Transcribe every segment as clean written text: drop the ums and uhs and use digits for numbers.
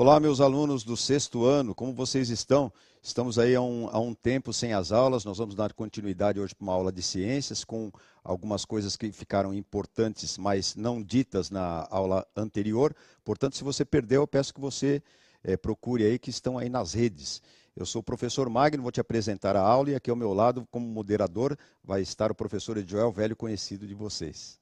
Olá, meus alunos do sexto ano, como vocês estão? Estamos aí há um tempo sem as aulas, nós vamos dar continuidade hoje para uma aula de ciências com algumas coisas que ficaram importantes, mas não ditas na aula anterior. Portanto, se você perdeu, eu peço que você procure aí, que estão aí nas redes. Eu sou o professor Magno, vou te apresentar a aula e aqui ao meu lado, como moderador, vai estar o professor Edjoel, velho conhecido de vocês.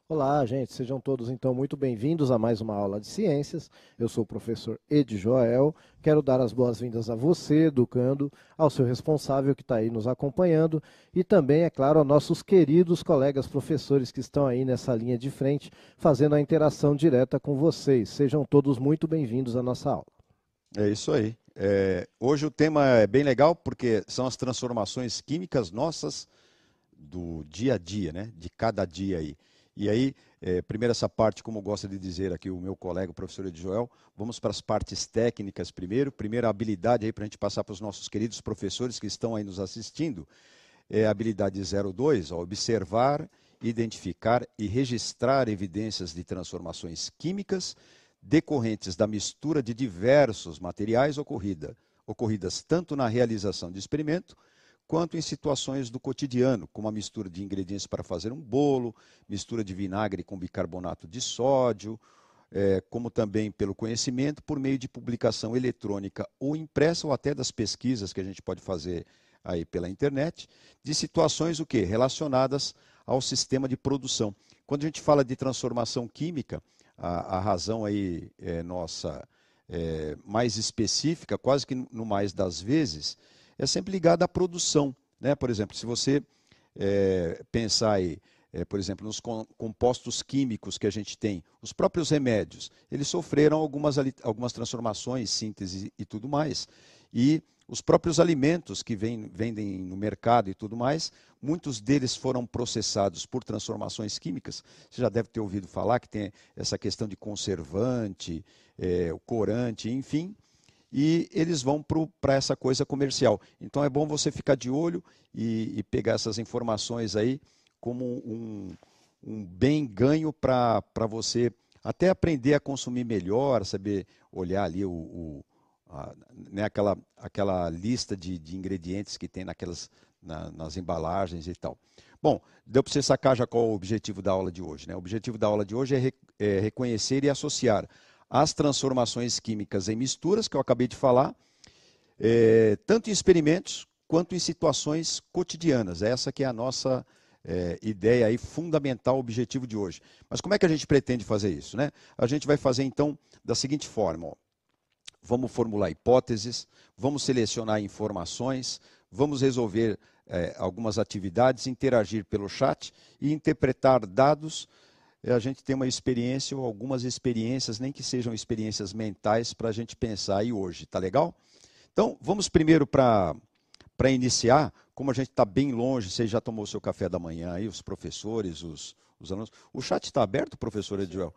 Olá, gente, sejam todos então muito bem-vindos a mais uma aula de ciências. Eu sou o professor Ed Joel. Quero dar as boas-vindas a você, educando, ao seu responsável que está aí nos acompanhando e também, é claro, aos nossos queridos colegas professores que estão aí nessa linha de frente, fazendo a interação direta com vocês. Sejam todos muito bem-vindos à nossa aula. É isso aí. Hoje o tema é bem legal porque são as transformações químicas nossas do dia a dia, né? De cada dia aí. E aí, primeiro essa parte, como gosta de dizer aqui o meu colega, o professor Edjoel, vamos para as partes técnicas primeiro. Primeira habilidade aí para a gente passar para os nossos queridos professores que estão aí nos assistindo, é a habilidade 02, ó, observar, identificar e registrar evidências de transformações químicas decorrentes da mistura de diversos materiais ocorridas tanto na realização de experimento, quanto em situações do cotidiano, como a mistura de ingredientes para fazer um bolo, mistura de vinagre com bicarbonato de sódio, como também pelo conhecimento por meio de publicação eletrônica ou impressa, ou até das pesquisas que a gente pode fazer aí pela internet, de situações o quê? Relacionadas ao sistema de produção. Quando a gente fala de transformação química, a razão aí nossa mais específica, quase que no mais das vezes, é sempre ligada à produção, né? Por exemplo, se você pensar aí, por exemplo, nos compostos químicos que a gente tem, os próprios remédios, eles sofreram algumas transformações, síntese e tudo mais. E os próprios alimentos que vendem no mercado e tudo mais, muitos deles foram processados por transformações químicas. Você já deve ter ouvido falar que tem essa questão de conservante, o corante, enfim, e eles vão para essa coisa comercial. Então é bom você ficar de olho e pegar essas informações aí como um bem ganho para você até aprender a consumir melhor, saber olhar ali né, aquela lista de ingredientes que tem nas embalagens e tal. Bom, deu para você sacar já qual é o objetivo da aula de hoje, né? O objetivo da aula de hoje é reconhecer e associar as transformações químicas em misturas, que eu acabei de falar, tanto em experimentos quanto em situações cotidianas. Essa que é a nossa ideia aí, fundamental, objetivo de hoje. Mas como é que a gente pretende fazer isso, né? A gente vai fazer então da seguinte forma, ó. Vamos formular hipóteses, vamos selecionar informações, vamos resolver algumas atividades, interagir pelo chat e interpretar dados. A gente tem uma experiência ou algumas experiências, nem que sejam experiências mentais, para a gente pensar aí hoje, tá legal? Então, vamos primeiro para iniciar, como a gente está bem longe, você já tomou o seu café da manhã aí, os professores, os alunos. O chat está aberto, professor Edwell?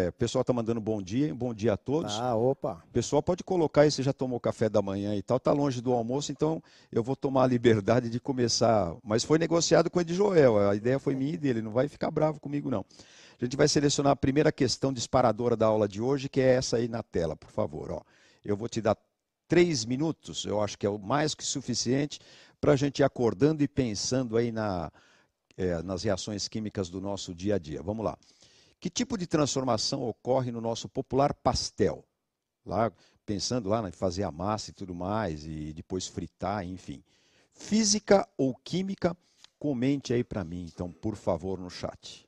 O pessoal está mandando bom dia a todos. Tá, opa. O pessoal pode colocar aí, você já tomou café da manhã e tal, está longe do almoço, então eu vou tomar a liberdade de começar. Mas foi negociado com o Edjoel, a ideia foi minha e dele, não vai ficar bravo comigo não. A gente vai selecionar a primeira questão disparadora da aula de hoje, que é essa aí na tela, por favor. Ó. Eu vou te dar 3 minutos, eu acho que é o mais que suficiente para a gente ir acordando e pensando aí nas reações químicas do nosso dia a dia. Vamos lá. Que tipo de transformação ocorre no nosso popular pastel? Lá, pensando lá em fazer a massa e tudo mais, e depois fritar, enfim. Física ou química? Comente aí para mim, então, por favor, no chat.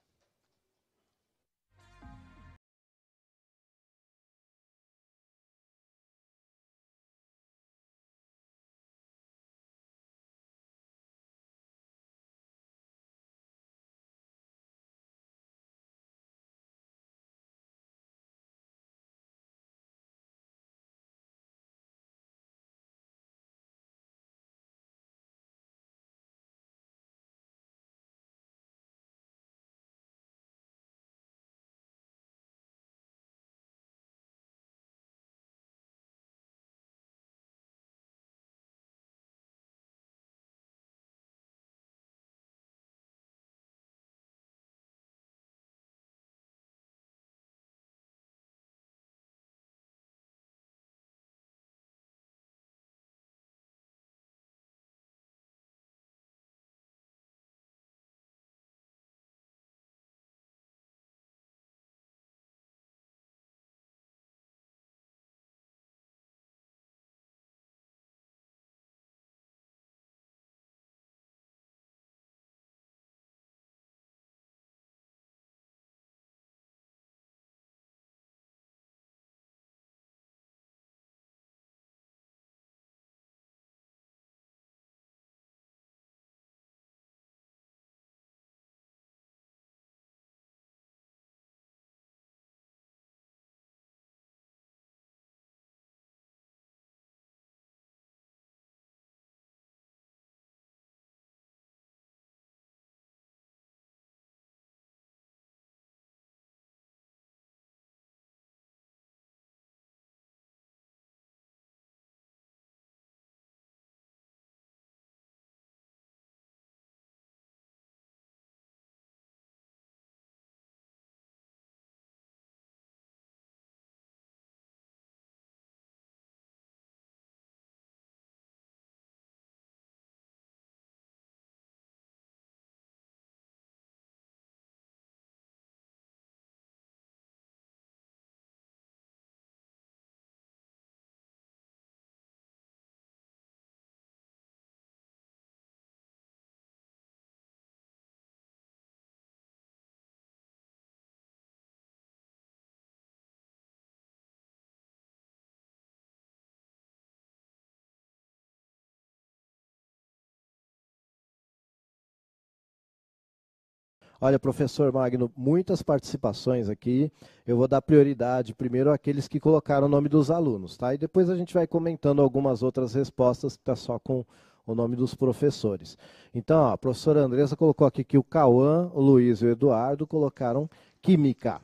Olha, professor Magno, muitas participações aqui. Eu vou dar prioridade primeiro àqueles que colocaram o nome dos alunos, tá? E depois a gente vai comentando algumas outras respostas que está só com o nome dos professores. Então, ó, a professora Andressa colocou aqui que o Cauã, o Luiz e o Eduardo colocaram química,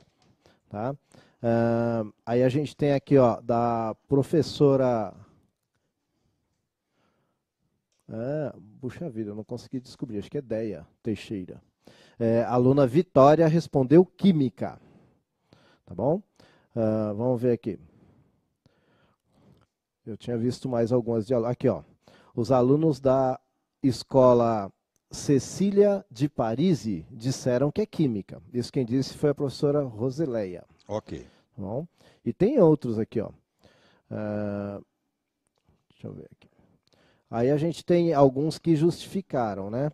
tá? Aí a gente tem aqui, ó, da professora... puxa vida, eu não consegui descobrir, acho que é Deia Teixeira. A aluna Vitória respondeu química, tá bom? Vamos ver aqui. Eu tinha visto mais algumas de alunos. Aqui, ó. Os alunos da escola Cecília de Parisi disseram que é química. Isso quem disse foi a professora Roseleia. Ok. Tá bom? E tem outros aqui, ó. Deixa eu ver aqui. Aí a gente tem alguns que justificaram, né?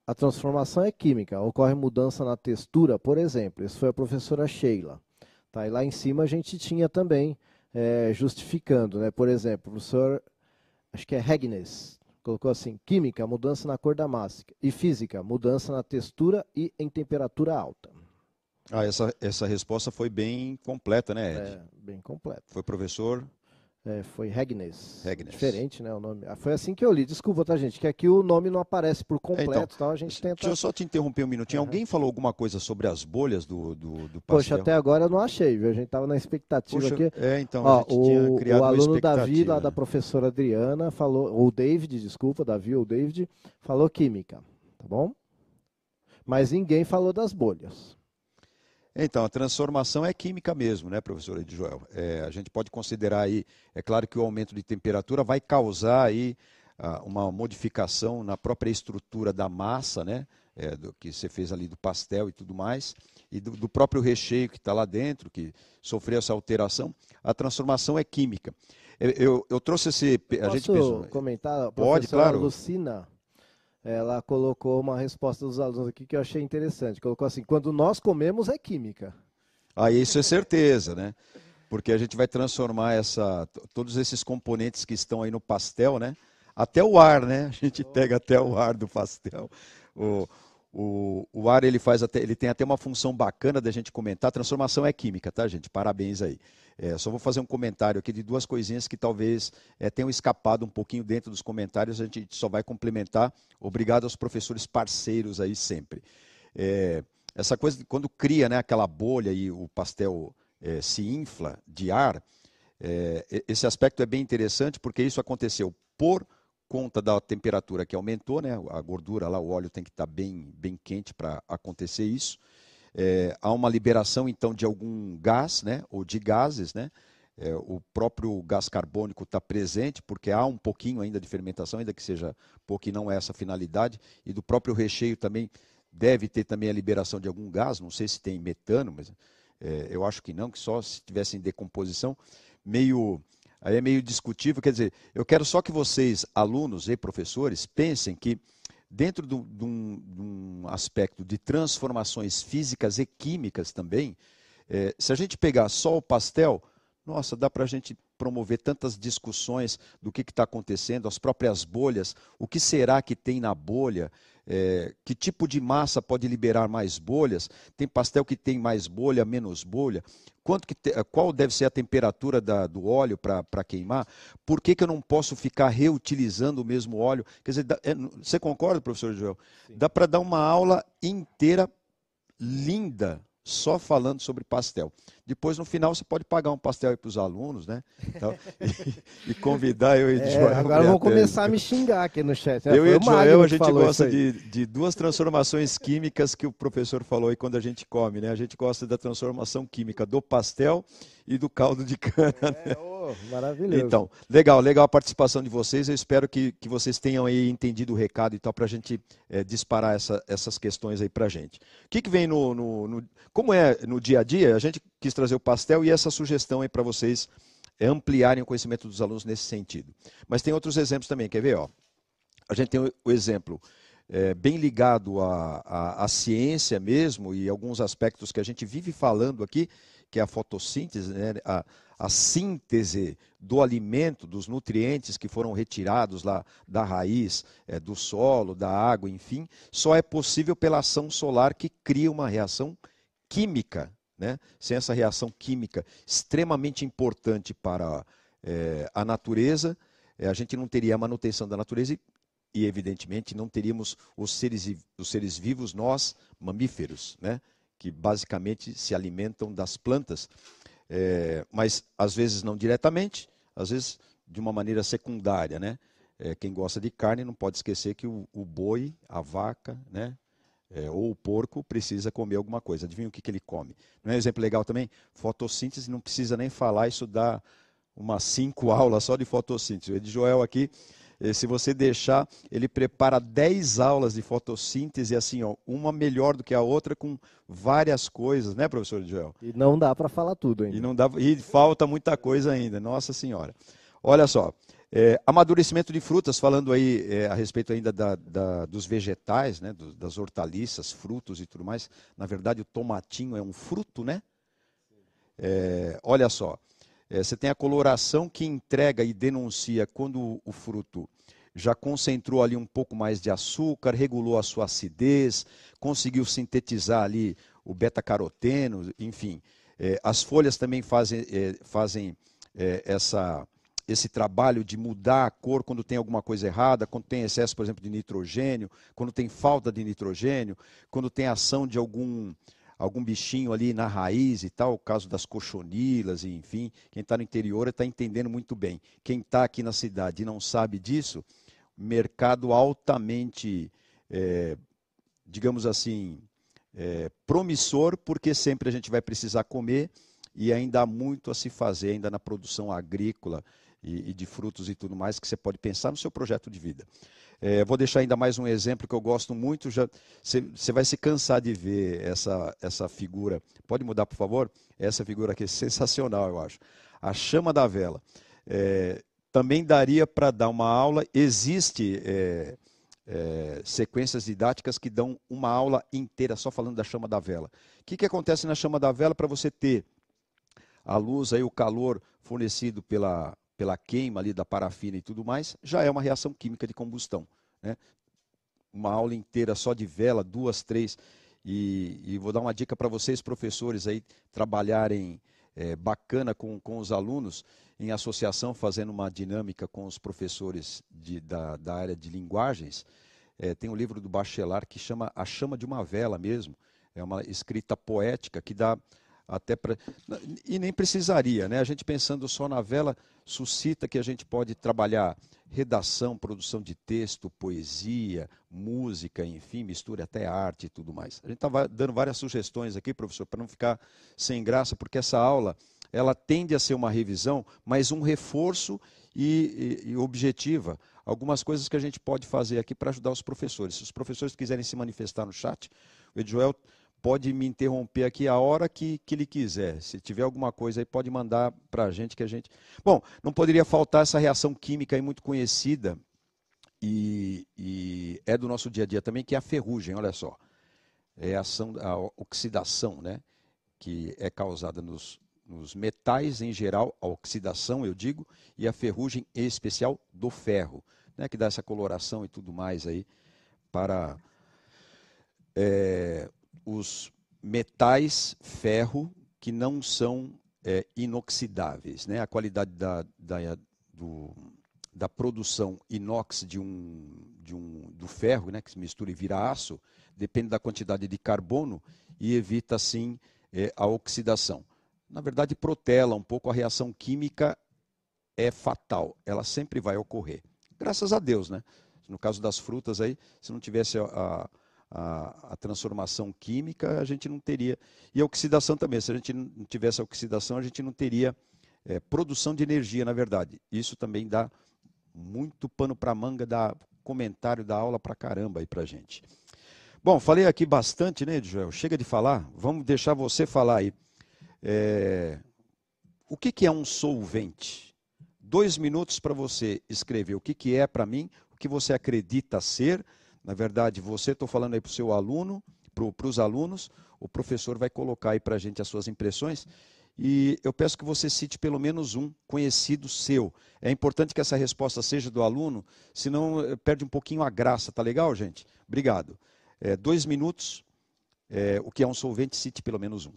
A transformação é química, ocorre mudança na textura, por exemplo. Isso foi a professora Sheila. Tá? E lá em cima a gente tinha também justificando, né? Por exemplo, o professor, acho que é Regnes, colocou assim, química, mudança na cor da massa. E física, mudança na textura e em temperatura alta. Essa resposta foi bem completa, né, Ed? Bem completa. Foi professor... foi Regnes. Regnes. Diferente, né, o nome. Foi assim que eu li. Desculpa, tá, gente? Que aqui o nome não aparece por completo, então, tal. A gente tenta... Deixa eu só te interromper um minutinho. Alguém falou alguma coisa sobre as bolhas do pastel? Poxa, até agora eu não achei, viu? A gente estava na expectativa aqui. Então, ó, a gente tinha criado o aluno uma expectativa. Davi, lá da professora Adriana, falou, ou David, desculpa, Davi ou David, falou química, tá bom? Mas ninguém falou das bolhas. Então, a transformação é química mesmo, né, professora de Joel? A gente pode considerar aí, é claro que o aumento de temperatura vai causar aí uma modificação na própria estrutura da massa, né, do que você fez ali do pastel e tudo mais, e do próprio recheio que está lá dentro, que sofreu essa alteração. A transformação é química. Eu trouxe esse... Posso comentar? A Pode, professora claro. Lucina, ela colocou uma resposta dos alunos aqui que eu achei interessante. Colocou assim, quando nós comemos é química. Isso é certeza, né? Porque a gente vai transformar todos esses componentes que estão aí no pastel, né? Até o ar, né? A gente pega até o ar do pastel. O ar ele tem até uma função bacana da gente comentar. A transformação é química, tá, gente? Parabéns aí. Só vou fazer um comentário aqui de duas coisinhas que talvez tenham escapado um pouquinho dentro dos comentários. A gente só vai complementar. Obrigado aos professores parceiros aí sempre. Essa coisa de quando cria, né, aquela bolha e o pastel se infla de ar, esse aspecto é bem interessante porque isso aconteceu por conta da temperatura que aumentou, né? A gordura lá, o óleo tem que estar bem, bem quente para acontecer isso. Há uma liberação então de algum gás, né? Ou de gases, né? O próprio gás carbônico está presente, porque há um pouquinho ainda de fermentação, ainda que seja pouco, e não é essa a finalidade, e do próprio recheio também deve ter também a liberação de algum gás, não sei se tem metano, mas eu acho que não, que só se tivesse em decomposição, aí é meio discutível. Quer dizer, eu quero só que vocês, alunos e professores, pensem que dentro de um aspecto de transformações físicas e químicas também, se a gente pegar só o pastel, nossa, dá para a gente promover tantas discussões do que está acontecendo, as próprias bolhas, o que será que tem na bolha, que tipo de massa pode liberar mais bolhas, tem pastel que tem mais bolha, menos bolha, qual deve ser a temperatura do óleo para queimar, por que eu não posso ficar reutilizando o mesmo óleo? Quer dizer, você concorda, professor Joel? Sim. Dá para dar uma aula inteira linda só falando sobre pastel. Depois, no final, você pode pagar um pastel para os alunos, né? Então, e convidar eu e Joel. Agora vão começar a me xingar aqui no chat. Eu e Joel, a gente gosta de duas transformações químicas que o professor falou aí quando a gente come, né? A gente gosta da transformação química do pastel e do caldo de cana. Né? Maravilhoso. Então, legal a participação de vocês. Eu espero que vocês tenham aí entendido o recado e tal, para a gente disparar essas questões aí para a gente. O que vem como é no dia a dia, a gente quis trazer o pastel e essa sugestão aí para vocês ampliarem o conhecimento dos alunos nesse sentido. Mas tem outros exemplos também, quer ver? Ó? A gente tem o exemplo bem ligado à ciência mesmo e alguns aspectos que a gente vive falando aqui, que é a fotossíntese, né? A síntese do alimento, dos nutrientes que foram retirados lá da raiz, do solo, da água, enfim, só é possível pela ação solar que cria uma reação química, né? Sem essa reação química extremamente importante para a natureza, a gente não teria a manutenção da natureza e evidentemente, não teríamos os seres vivos, nós, mamíferos, né? Que basicamente se alimentam das plantas, mas às vezes não diretamente, às vezes de uma maneira secundária, né? Quem gosta de carne não pode esquecer que o boi, a vaca, né? Ou o porco precisa comer alguma coisa. Adivinha o que ele come? Não é um exemplo legal também? Fotossíntese, não precisa nem falar, isso dá umas 5 aulas só de fotossíntese. O Ed Joel aqui, se você deixar, ele prepara 10 aulas de fotossíntese, assim, ó, uma melhor do que a outra, com várias coisas, né, professor Ed Joel? E não dá para falar tudo ainda. E falta muita coisa ainda, nossa senhora. Olha só, amadurecimento de frutas, falando aí a respeito ainda dos vegetais, né, das hortaliças, frutos e tudo mais. Na verdade, o tomatinho é um fruto, né? Olha só, você tem a coloração que entrega e denuncia quando o fruto já concentrou ali um pouco mais de açúcar, regulou a sua acidez, conseguiu sintetizar ali o beta-caroteno, enfim. As folhas também fazem esse trabalho de mudar a cor quando tem alguma coisa errada, quando tem excesso, por exemplo, de nitrogênio, quando tem falta de nitrogênio, quando tem ação de algum bichinho ali na raiz e tal, o caso das cochonilas, e enfim, quem está no interior está entendendo muito bem. Quem está aqui na cidade e não sabe disso, mercado altamente, digamos assim, promissor, porque sempre a gente vai precisar comer e ainda há muito a se fazer ainda na produção agrícola e de frutos e tudo mais, que você pode pensar no seu projeto de vida. Vou deixar ainda mais um exemplo que eu gosto muito, você vai se cansar de ver essa figura. Pode mudar, por favor? Essa figura aqui é sensacional, eu acho. A chama da vela. Também daria para dar uma aula, existe sequências didáticas que dão uma aula inteira só falando da chama da vela. O que acontece na chama da vela para você ter a luz, aí, o calor fornecido pela queima ali da parafina e tudo mais, já é uma reação química de combustão, né? Uma aula inteira só de vela, 2, 3, e vou dar uma dica para vocês, professores, aí trabalharem bacana com os alunos, em associação, fazendo uma dinâmica com os professores da área de linguagens. Tem um livro do Bachelard que chama A Chama de uma Vela mesmo, é uma escrita poética que dá até para... E nem precisaria, né? A gente pensando só na vela, suscita que a gente pode trabalhar redação, produção de texto, poesia, música, enfim, mistura até arte e tudo mais. A gente estava dando várias sugestões aqui, professor, para não ficar sem graça, porque essa aula, ela tende a ser uma revisão, mas um reforço e objetiva. Algumas coisas que a gente pode fazer aqui para ajudar os professores. Se os professores quiserem se manifestar no chat, o Edjoel pode me interromper aqui a hora que ele quiser. Se tiver alguma coisa aí, pode mandar para a gente que a gente... Bom, não poderia faltar essa reação química aí muito conhecida e é do nosso dia a dia também, que é a ferrugem, olha só. É a oxidação, né? Que é causada nos metais em geral, a oxidação, eu digo, e a ferrugem em especial do ferro, né? Que dá essa coloração e tudo mais aí para... os metais ferro que não são inoxidáveis, né? A qualidade da produção inox do ferro, né? Que se mistura e vira aço, depende da quantidade de carbono e evita, assim, a oxidação. Na verdade, protela um pouco, a reação química é fatal, ela sempre vai ocorrer. Graças a Deus, né? No caso das frutas aí, se não tivesse a transformação química, a gente não teria. E a oxidação também, se a gente não tivesse a oxidação, a gente não teria produção de energia, na verdade. Isso também dá muito pano para manga, dá comentário da aula para caramba aí para a gente. Bom, falei aqui bastante, né, Joel? Chega de falar, vamos deixar você falar aí. O que é um solvente? 2 minutos para você escrever o que é para mim, o que você acredita ser. Na verdade, estou falando aí para o seu aluno, para os alunos, o professor vai colocar aí para a gente as suas impressões. e eu peço que você cite pelo menos um conhecido seu. É importante que essa resposta seja do aluno, senão perde um pouquinho a graça, tá legal, gente? Obrigado. 2 minutos, o que é um solvente, cite pelo menos um.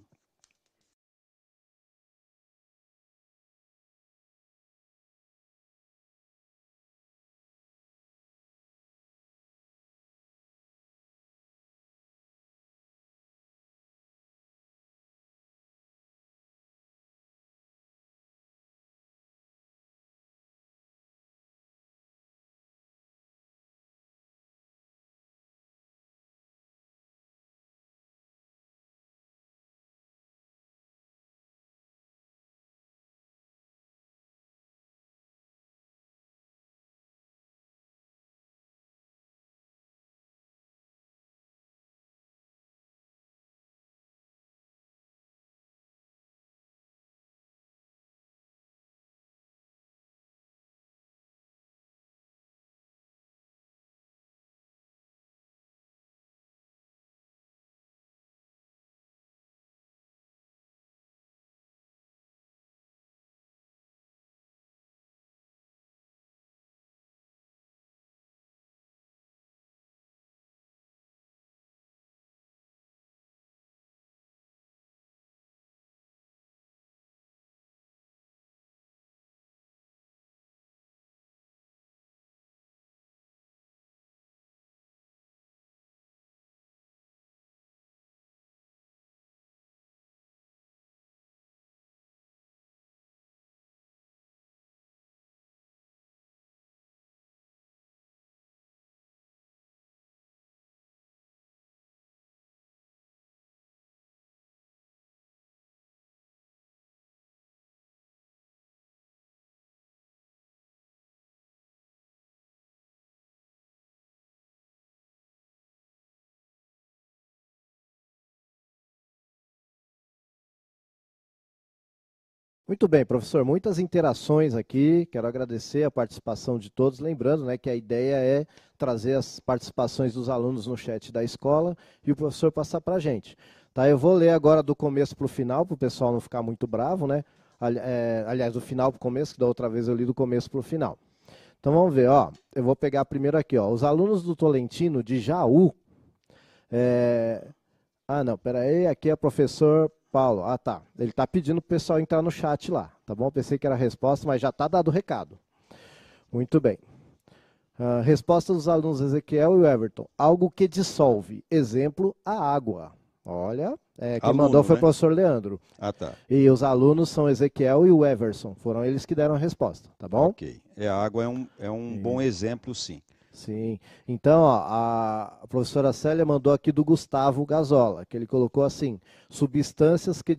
Muito bem, professor, muitas interações aqui, quero agradecer a participação de todos, lembrando, né, que a ideia é trazer as participações dos alunos no chat da escola e o professor passar para a gente. Tá, eu vou ler agora do começo para o final, para o pessoal não ficar muito bravo, né? Aliás, do final para o começo, que da outra vez eu li do começo para o final. Então vamos ver, ó, eu vou pegar primeiro aqui, ó, os alunos do Tolentino de Jaú. Ah, não, peraí, aqui é o professor Paulo. Ah, tá. Ele está pedindo para o pessoal entrar no chat lá, tá bom? Pensei que era a resposta, mas já está dado o recado. Muito bem. Resposta dos alunos Ezequiel e Everton. Algo que dissolve. Exemplo, a água. Olha, quem Aluno, mandou foi né? o professor Leandro. Ah, tá. E os alunos são Ezequiel e o Everson. Foram eles que deram a resposta, tá bom? Ok. A água é um bom exemplo, sim. Sim. Então, ó, a professora Célia mandou aqui do Gustavo Gazola, que ele colocou assim: substância que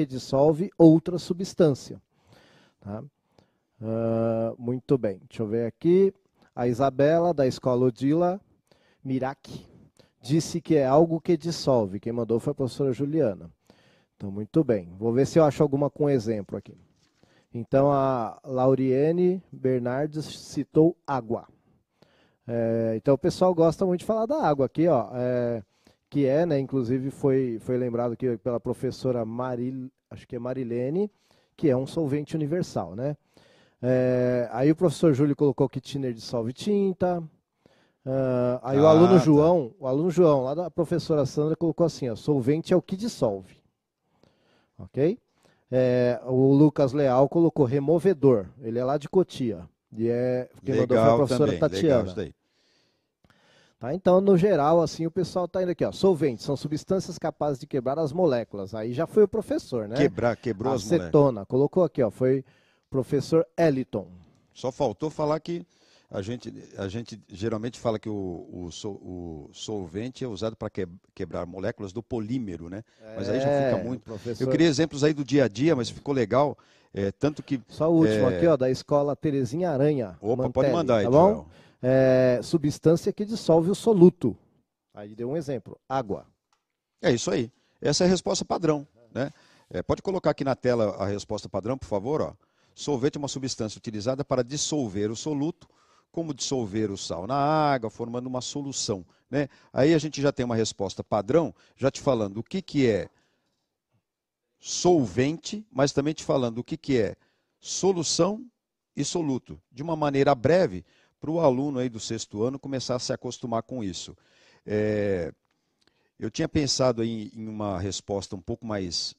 dissolve outra substância. Tá? Muito bem. Deixa eu ver aqui. A Isabela, da escola Odila Mirac, disse que é algo que dissolve. Quem mandou foi a professora Juliana. Então, muito bem. Vou ver se eu acho alguma com exemplo aqui. Então, a Lauriene Bernardes citou água. Então, o pessoal gosta muito de falar da água aqui, ó. Que né, inclusive foi lembrado aqui pela professora acho que é Marilene, que é um solvente universal, né? Aí o professor Júlio colocou que thinner dissolve tinta. Aí o aluno João, lá da professora Sandra, colocou assim, ó, solvente é o que dissolve. Ok? O Lucas Leal colocou removedor. Ele é lá de Cotia. E quem mandou foi a professora também, Tatiana. legal isso daí. Tá, então, no geral, assim, o pessoal está indo aqui, ó. Solventes são substâncias capazes de quebrar as moléculas. Aí já foi o professor, né? Quebrou as moléculas. Acetona, colocou aqui, ó. Foi o professor Eliton. Só faltou falar que a gente geralmente fala que o solvente é usado para quebrar moléculas do polímero, né? Mas aí já fica muito. Professor... Eu queria exemplos aí do dia a dia, mas ficou legal. Tanto que. Só o último aqui, ó, da escola Terezinha Aranha. Opa, Mantelli, pode mandar aí, tá bom? Joel. Substância que dissolve o soluto. Aí deu um exemplo, água. É isso aí. Essa é a resposta padrão, né? Pode colocar aqui na tela a resposta padrão, por favor, ó. Solvente é uma substância utilizada para dissolver o soluto, como dissolver o sal na água, formando uma solução, né? Aí a gente já tem uma resposta padrão, já te falando o que é solvente, mas também te falando o que é solução e soluto, de uma maneira breve, para o aluno aí do 6º ano começar a se acostumar com isso. Eu tinha pensado em uma resposta um pouco mais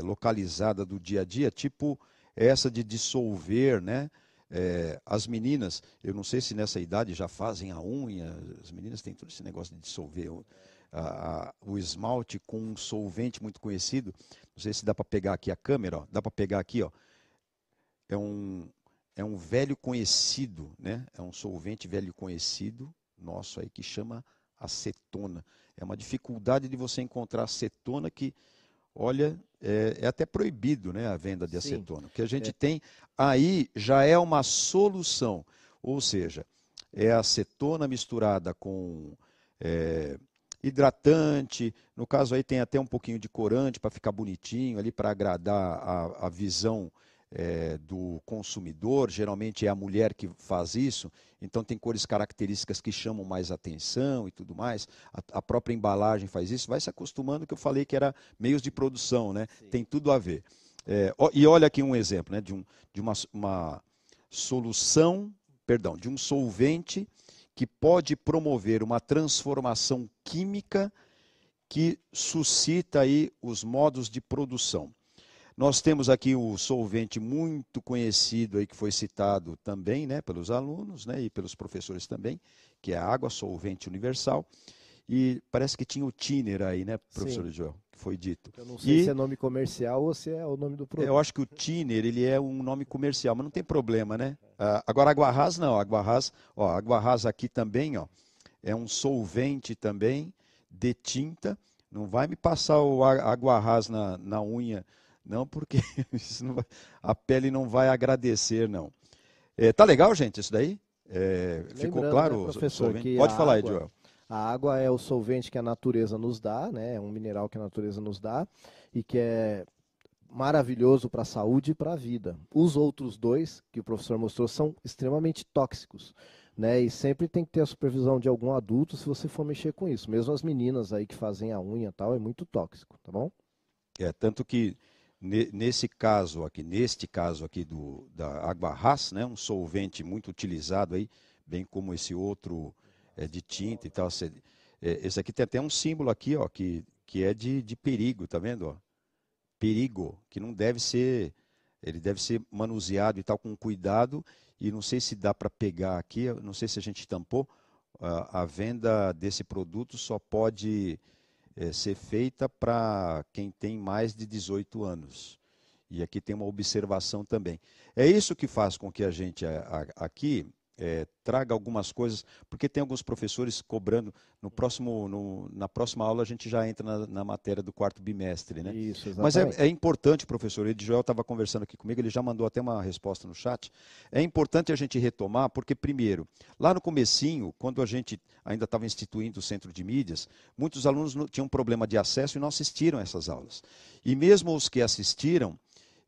localizada do dia a dia, tipo essa de dissolver, né? As meninas, eu não sei se nessa idade já fazem a unha, as meninas têm todo esse negócio de dissolver o esmalte com um solvente muito conhecido. Não sei se dá para pegar aqui a câmera, ó. Dá para pegar aqui, ó. É um velho conhecido, né? É um solvente velho conhecido nosso aí que chama acetona. É uma dificuldade de você encontrar acetona que, olha, é até proibido, né, a venda de acetona. O que a gente tem aí já é uma solução, ou seja, é acetona misturada com hidratante, no caso aí tem até um pouquinho de corante para ficar bonitinho ali, para agradar a visão do consumidor. Geralmente é a mulher que faz isso, então tem cores características que chamam mais atenção e tudo mais. A própria embalagem faz isso, vai se acostumando, que eu falei que era meios de produção, né? Tem tudo a ver. E olha aqui um exemplo, né, de uma solução, perdão, de um solvente que pode promover uma transformação química que suscita aí os modos de produção. Nós temos aqui o solvente muito conhecido aí que foi citado também, né, pelos alunos, né, e pelos professores também, que é a água solvente universal. E parece que tinha o thinner aí, né, professor Joel, que foi dito. Eu não sei se é nome comercial ou se é o nome do produto. Eu acho que o thinner, ele é um nome comercial, mas não tem problema, né? Agora, a Aguarrás não. A Aguarrás aqui também, ó, é um solvente também de tinta. Não vai me passar o Aguarrás na unha, não, porque a pele não vai agradecer, não. Tá legal, gente, isso daí? Ficou claro, né, professor, que pode falar aí, Joel. A água é o solvente que a natureza nos dá, né? É um mineral que a natureza nos dá e que é maravilhoso para a saúde e para a vida. Os outros dois que o professor mostrou são extremamente tóxicos, né? E sempre tem que ter a supervisão de algum adulto se você for mexer com isso. Mesmo as meninas aí que fazem a unha e tal, é muito tóxico, tá bom? Tanto que neste caso aqui da Aguarrás, né, um solvente muito utilizado aí, bem como esse outro de tinta e tal. Esse aqui tem até um símbolo aqui, ó, que é de perigo, tá vendo? Ó? Perigo, que não deve ser, ele deve ser manuseado e tal com cuidado. E não sei se dá para pegar aqui, não sei se a gente tampou. A venda desse produto só pode ser feita para quem tem mais de 18 anos. E aqui tem uma observação também. É isso que faz com que a gente aqui traga algumas coisas, porque tem alguns professores cobrando. Na próxima aula a gente já entra na matéria do 4º bimestre, né? Isso, Mas exatamente. é importante, professor, o Joel estava conversando aqui comigo, ele já mandou até uma resposta no chat. É importante a gente retomar, porque primeiro, lá no comecinho, quando a gente ainda estava instituindo o centro de mídias, muitos alunos tinham problema de acesso e não assistiram a essas aulas. E mesmo os que assistiram,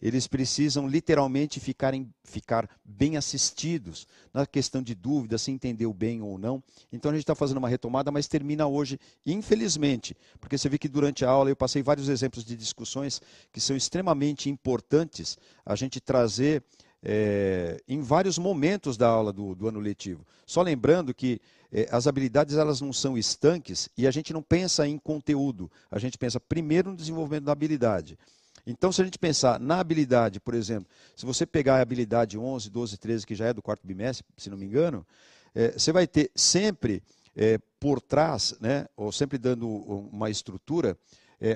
eles precisam literalmente ficar bem assistidos na questão de dúvidas, se entendeu bem ou não. Então a gente está fazendo uma retomada, mas termina hoje, infelizmente, porque você vê que durante a aula eu passei vários exemplos de discussões que são extremamente importantes a gente trazer em vários momentos da aula do ano letivo. Só lembrando que as habilidades elas não são estanques e a gente não pensa em conteúdo, a gente pensa primeiro no desenvolvimento da habilidade. Então, se a gente pensar na habilidade, por exemplo, se você pegar a habilidade 11, 12, 13, que já é do 4º bimestre, se não me engano, você vai ter sempre por trás, né, ou sempre dando uma estrutura,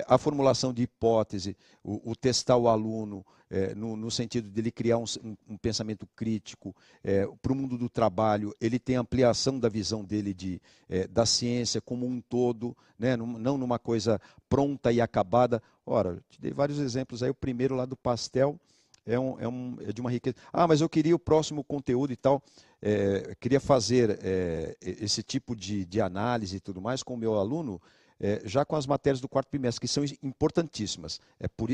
a formulação de hipótese, o testar o aluno no sentido de ele criar um pensamento crítico para o mundo do trabalho, ele tem ampliação da visão dele da ciência como um todo, né, não numa coisa pronta e acabada. Ora, te dei vários exemplos aí, o primeiro lá do pastel é de uma riqueza. Mas eu queria o próximo conteúdo e tal, queria fazer esse tipo de análise e tudo mais com o meu aluno, já com as matérias do 4º bimestre, que são importantíssimas.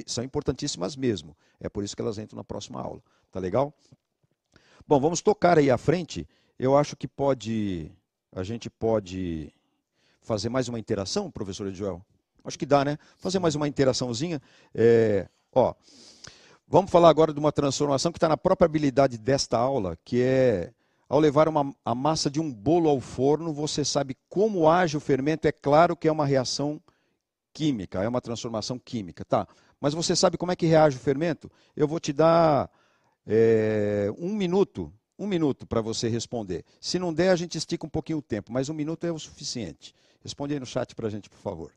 São importantíssimas mesmo. É por isso que elas entram na próxima aula. Tá legal? Bom, vamos tocar aí à frente. Eu acho que a gente pode fazer mais uma interação, professor Joel? Acho que dá, né? Fazer mais uma interaçãozinha. Ó, vamos falar agora de uma transformação que está na própria habilidade desta aula, que é, ao levar a massa de um bolo ao forno, você sabe como age o fermento. É claro que é uma reação química, é uma transformação química, tá? Mas você sabe como é que reage o fermento? Eu vou te dar 1 minuto para você responder. Se não der, a gente estica um pouquinho o tempo, mas 1 minuto é o suficiente. Responde aí no chat para a gente, por favor.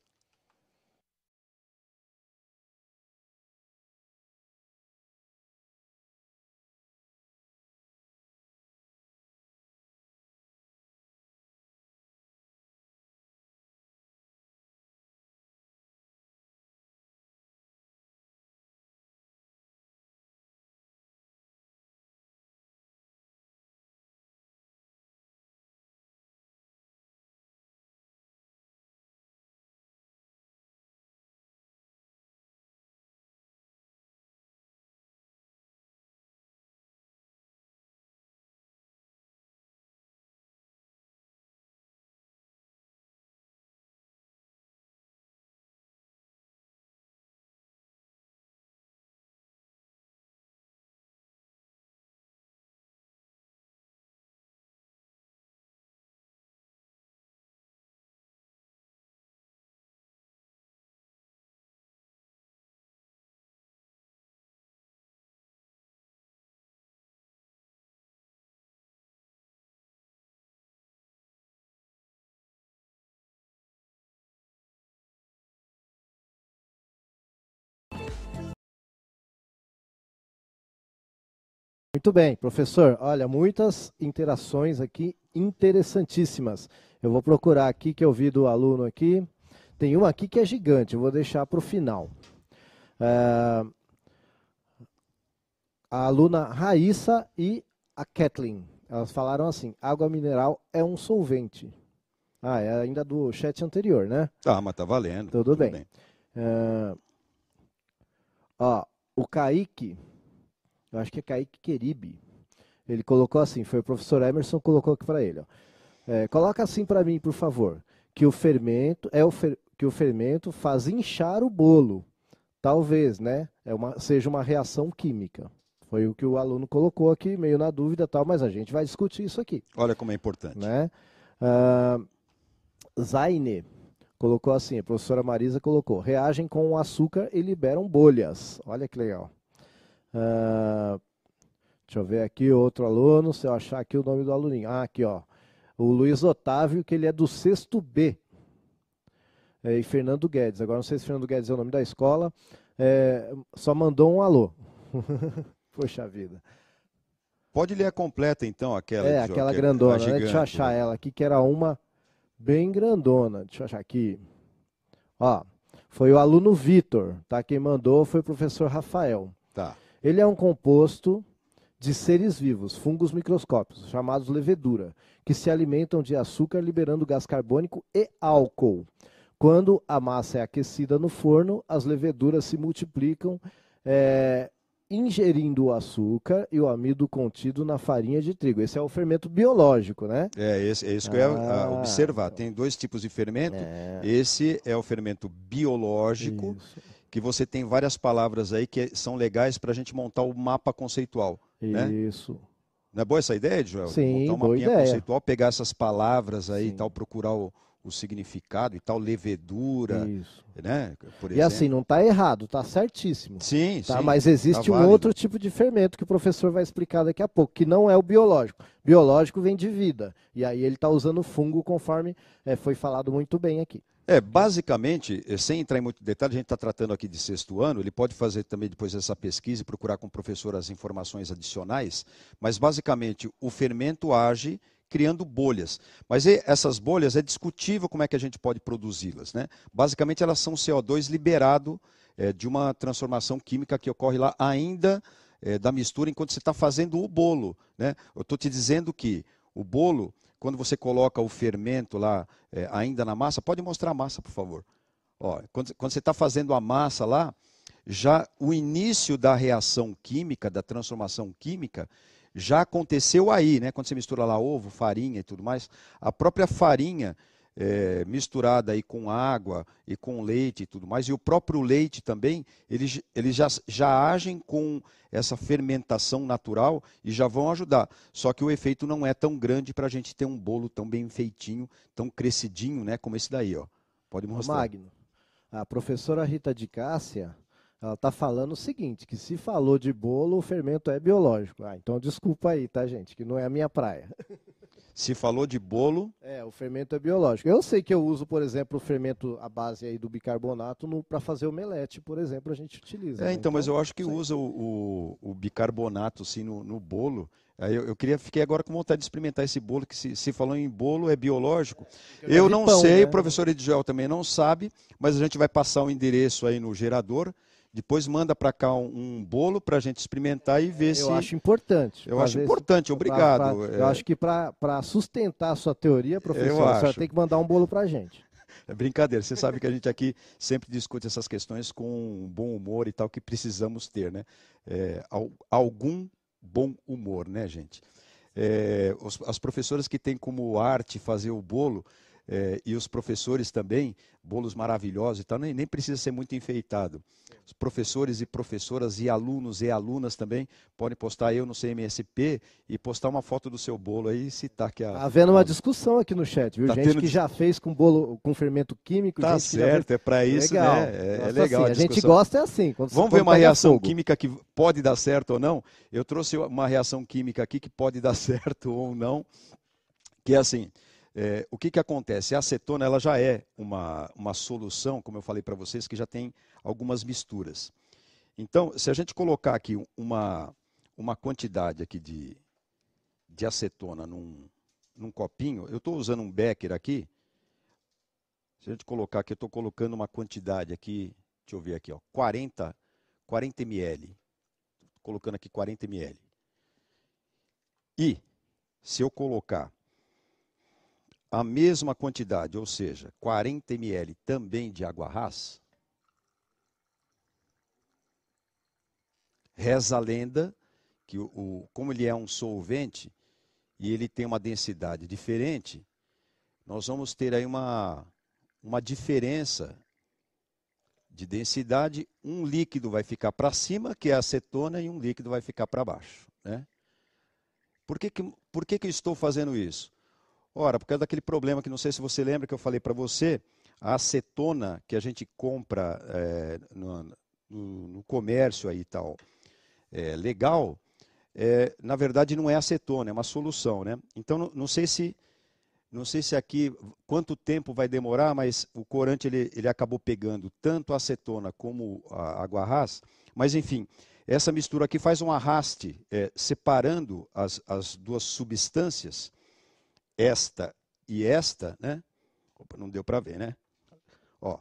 Muito bem, professor. Olha, muitas interações aqui interessantíssimas. Eu vou procurar aqui que eu vi do aluno aqui. Tem uma aqui que é gigante, eu vou deixar para o final. A aluna Raíssa e a Kathleen, elas falaram assim: água mineral é um solvente. Ah, é ainda do chat anterior, né? Tá, mas tá valendo. Tudo bem. O Kaique, eu acho que é Kaique Queribe, ele colocou assim, foi o professor Emerson que colocou aqui para ele. Ó. Coloca assim para mim, por favor, que o fermento que o fermento faz inchar o bolo. Talvez, né? Seja uma reação química. Foi o que o aluno colocou aqui, meio na dúvida, tal, mas a gente vai discutir isso aqui. Olha como é importante. Né? Zaine colocou assim, a professora Marisa colocou: reagem com o açúcar e liberam bolhas. Olha que legal. Deixa eu ver aqui outro aluno, se eu achar aqui o nome do aluninho. Ah, aqui, ó. O Luiz Otávio, que ele é do 6º B. E Fernando Guedes. Agora não sei se Fernando Guedes é o nome da escola. Só mandou um alô. Poxa vida. Pode ler a completa, então, aquela. Aquela grandona, né? Deixa eu achar ela aqui, que era uma bem grandona. Deixa eu achar aqui. Ó, foi o aluno Vitor, tá? Quem mandou foi o professor Rafael. Tá. Ele é um composto de seres vivos, fungos microscópicos, chamados levedura, que se alimentam de açúcar, liberando gás carbônico e álcool. Quando a massa é aquecida no forno, as leveduras se multiplicam, ingerindo o açúcar e o amido contido na farinha de trigo. Esse é o fermento biológico, né? É isso que eu ia observar. Tem 2 tipos de fermento. Esse é o fermento biológico, que você tem várias palavras aí que são legais para a gente montar o mapa conceitual. Isso. Né? Não é boa essa ideia, Joel? Sim, montar um boa mapinha ideia. conceitual, pegar essas palavras aí e Sim. tal, procurar o significado e tal, levedura, Isso. né? Por exemplo. E assim, não está errado, está certíssimo. Sim, tá? sim. Mas existe um outro tipo de fermento que o professor vai explicar daqui a pouco, que não é o biológico. Biológico vem de vida. E aí ele está usando fungo conforme foi falado muito bem aqui. Basicamente, sem entrar em muito detalhe, a gente está tratando aqui de 6º ano, ele pode fazer também depois essa pesquisa e procurar com o professor as informações adicionais, mas basicamente o fermento age criando bolhas. Mas essas bolhas é discutível como é que a gente pode produzi-las, né? Basicamente elas são CO2 liberado de uma transformação química que ocorre lá ainda da mistura enquanto você está fazendo o bolo, né? Eu estou te dizendo que o bolo, quando você coloca o fermento lá ainda na massa, pode mostrar a massa, por favor. Ó, quando você está fazendo a massa lá, já o início da reação química, da transformação química, já aconteceu aí, né? Quando você mistura lá ovo, farinha e tudo mais, a própria farinha misturada aí com água e com leite e tudo mais, e o próprio leite também, eles já agem com essa fermentação natural e já vão ajudar. Só que o efeito não é tão grande para a gente ter um bolo tão bem feitinho, tão crescidinho, né, como esse daí, ó. Pode mostrar. Magno, a professora Rita de Cássia, ela está falando o seguinte, que se falou de bolo, o fermento é biológico. Então desculpa aí, tá, gente, que não é a minha praia. Se falou de bolo... O fermento é biológico. Eu sei que eu uso, por exemplo, o fermento à base aí do bicarbonato para fazer omelete, por exemplo, a gente utiliza. Então, mas eu acho que usa o bicarbonato assim, no bolo. Aí fiquei agora com vontade de experimentar esse bolo, que se falou em bolo, é biológico. Eu não sei, né? O professor Edjoel também não sabe, mas a gente vai passar o endereço aí no gerador. Depois manda para cá um bolo para a gente experimentar e ver se... Eu acho importante. Eu acho importante, obrigado. Eu acho que para sustentar a sua teoria, professor, a senhora tem que mandar um bolo para a gente. É brincadeira, você sabe que a gente aqui sempre discute essas questões com bom humor e tal, que precisamos ter, né? Algum bom humor, né, gente? As professoras que têm como arte fazer o bolo, e os professores também, bolos maravilhosos e tal, nem precisa ser muito enfeitado. Os professores e professoras e alunos e alunas também podem postar eu no CMSP e postar uma foto do seu bolo aí e citar que Tá havendo uma discussão aqui no chat, viu? Gente que já fez com bolo com fermento químico. Tá certo, é para isso, legal. Né? É legal. Assim, a gente gosta assim. Vamos ver uma reação química que pode dar certo ou não? Eu trouxe uma reação química aqui que pode dar certo ou não, que é assim... o que acontece? A acetona ela já é uma solução, como eu falei para vocês, que já tem algumas misturas. Então, se a gente colocar aqui uma quantidade aqui de acetona num copinho, eu estou usando um becker aqui, se a gente colocar aqui, eu estou colocando uma quantidade aqui, deixa eu ver aqui, ó, 40 ml. Colocando aqui 40 ml. E, se eu colocar a mesma quantidade, ou seja, 40 ml também de água ras, reza a lenda que como ele é um solvente e ele tem uma densidade diferente, nós vamos ter aí uma diferença de densidade. Um líquido vai ficar para cima, que é a acetona, e um líquido vai ficar para baixo, né? Por que eu estou fazendo isso? Ora, por causa daquele problema que não sei se você lembra que eu falei para você, a acetona que a gente compra no comércio aí e tal, legal, na verdade não é acetona, é uma solução, né? Então não sei se aqui quanto tempo vai demorar, mas o corante ele acabou pegando tanto a acetona como a água ras, mas enfim, essa mistura aqui faz um arraste separando as duas substâncias, esta e esta, né? Opa, não deu para ver, né? Ó,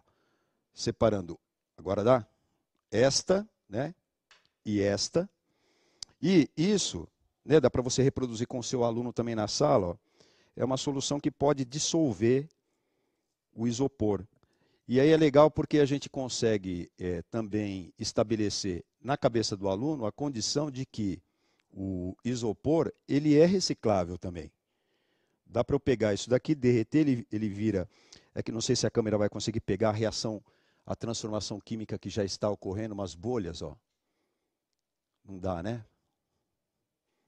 separando, agora dá? Esta, né? E esta. E isso, né, dá para você reproduzir com o seu aluno também na sala, ó, é uma solução que pode dissolver o isopor. E aí é legal porque a gente consegue também estabelecer na cabeça do aluno a condição de que o isopor ele é reciclável também. Dá para eu pegar isso daqui, derreter, ele vira... É que não sei se a câmera vai conseguir pegar a reação, a transformação química que já está ocorrendo, umas bolhas, ó. Não dá, né?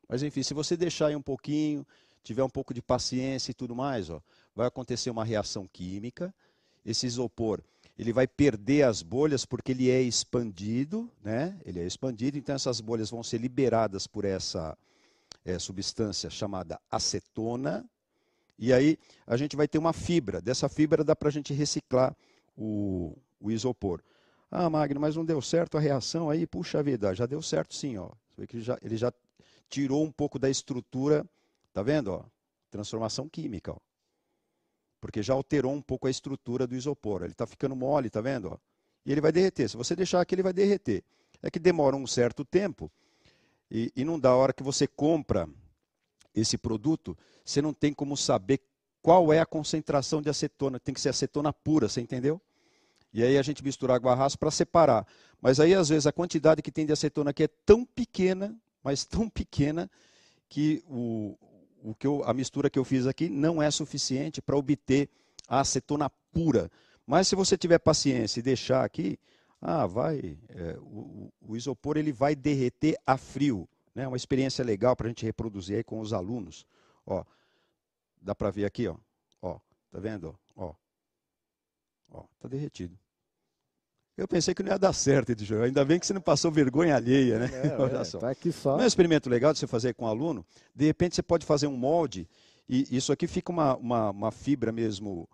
Mas enfim, se você deixar aí um pouquinho, tiver um pouco de paciência e tudo mais, ó, vai acontecer uma reação química. Esse isopor, ele vai perder as bolhas porque ele é expandido, né? Ele é expandido, então essas bolhas vão ser liberadas por essa substância chamada acetona. E aí a gente vai ter uma fibra. Dessa fibra dá para a gente reciclar o isopor. Ah, Magno, mas não deu certo a reação aí? Puxa vida, já deu certo sim. Ó. Você vê que ele já tirou um pouco da estrutura, tá vendo? Ó? Transformação química. Ó. Porque já alterou um pouco a estrutura do isopor. Ele está ficando mole, tá vendo? Ó? E ele vai derreter. Se você deixar aqui, ele vai derreter. É que demora um certo tempo e não dá. A hora que você compra esse produto, você não tem como saber qual é a concentração de acetona. Tem que ser acetona pura, você entendeu? E aí a gente mistura água ras para separar. Mas aí, às vezes, a quantidade que tem de acetona aqui é tão pequena, mas tão pequena, que a mistura que eu fiz aqui não é suficiente para obter a acetona pura. Mas se você tiver paciência e deixar aqui, o isopor ele vai derreter a frio. Né? Uma experiência legal para a gente reproduzir aí com os alunos. Ó, dá para ver aqui, ó. Ó, tá vendo? Ó, tá derretido. Eu pensei que não ia dar certo, Edjoel. Ainda bem que você não passou vergonha alheia, né? Olha só. Tá aqui só. Não é um experimento legal de você fazer com um aluno? De repente você pode fazer um molde, e isso aqui fica uma fibra mesmo,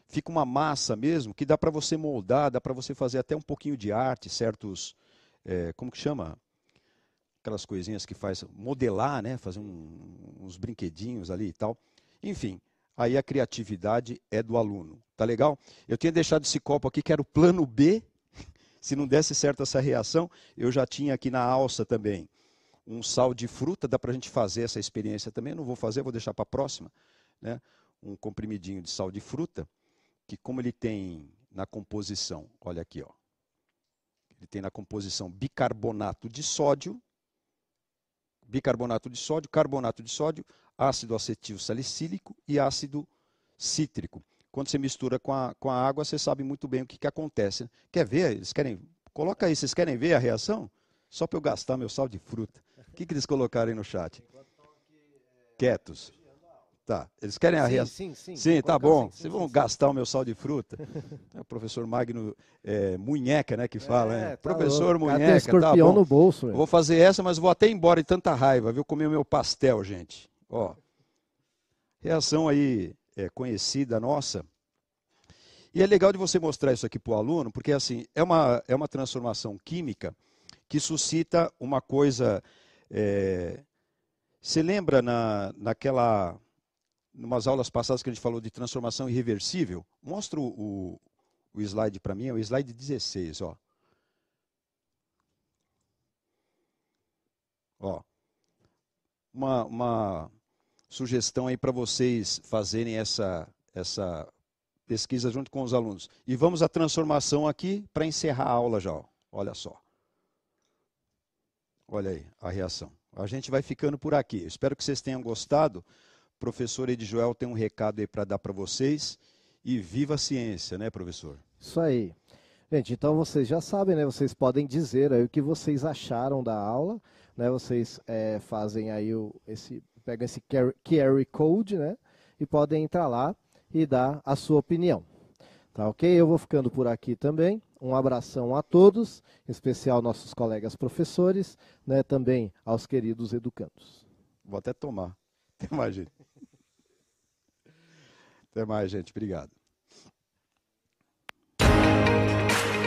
fica uma massa mesmo, que dá para você moldar, dá para você fazer até um pouquinho de arte, certos, como que chama? Aquelas coisinhas que faz, modelar, né? Fazer uns brinquedinhos ali e tal. Enfim. Aí a criatividade é do aluno. Tá legal? Eu tinha deixado esse copo aqui, que era o plano B. Se não desse certo essa reação, eu já tinha aqui na alça também um sal de fruta. Dá para a gente fazer essa experiência também. Eu não vou fazer, vou deixar para a próxima. Né? Um comprimidinho de sal de fruta, que como ele tem na composição, olha aqui, ó. Ele tem na composição bicarbonato de sódio, carbonato de sódio, ácido acetil salicílico e ácido cítrico. Quando você mistura com a água, você sabe muito bem o que acontece. Né? Quer ver? Eles querem. Coloca aí, vocês querem ver a reação? Só para eu gastar meu sal de fruta. O que eles colocaram aí no chat? Quietos. Tá. Eles querem a reação? Sim, tá bom. Vocês vão gastar o meu sal de fruta? É o professor Magno Munheca, né, que fala. Né? Tá professor louco. Munheca, Cadê escorpião tá bom. no bolso. Vou fazer essa, mas vou até embora de tanta raiva, viu? Comer o meu pastel, gente. Ó. Reação aí conhecida nossa. E é legal de você mostrar isso aqui para o aluno, porque assim, é uma transformação química que suscita uma coisa. Você lembra numas aulas passadas que a gente falou de transformação irreversível? Mostra o slide para mim, é o slide 16, ó. Ó. Uma sugestão aí para vocês fazerem essa pesquisa junto com os alunos. E vamos à transformação aqui para encerrar a aula já. Ó. Olha só. Olha aí a reação. A gente vai ficando por aqui. Eu espero que vocês tenham gostado. O professor Edjoel tem um recado aí para dar para vocês. E viva a ciência, né, professor? Isso aí. Gente, então vocês já sabem, né? Vocês podem dizer aí o que vocês acharam da aula, né? Vocês fazem aí pegam esse QR Code, né? E podem entrar lá e dar a sua opinião. Tá ok? Eu vou ficando por aqui também. Um abração a todos, em especial nossos colegas professores, né? Também aos queridos educandos. Vou até tomar. Até mais, gente. Até mais, gente. Obrigado.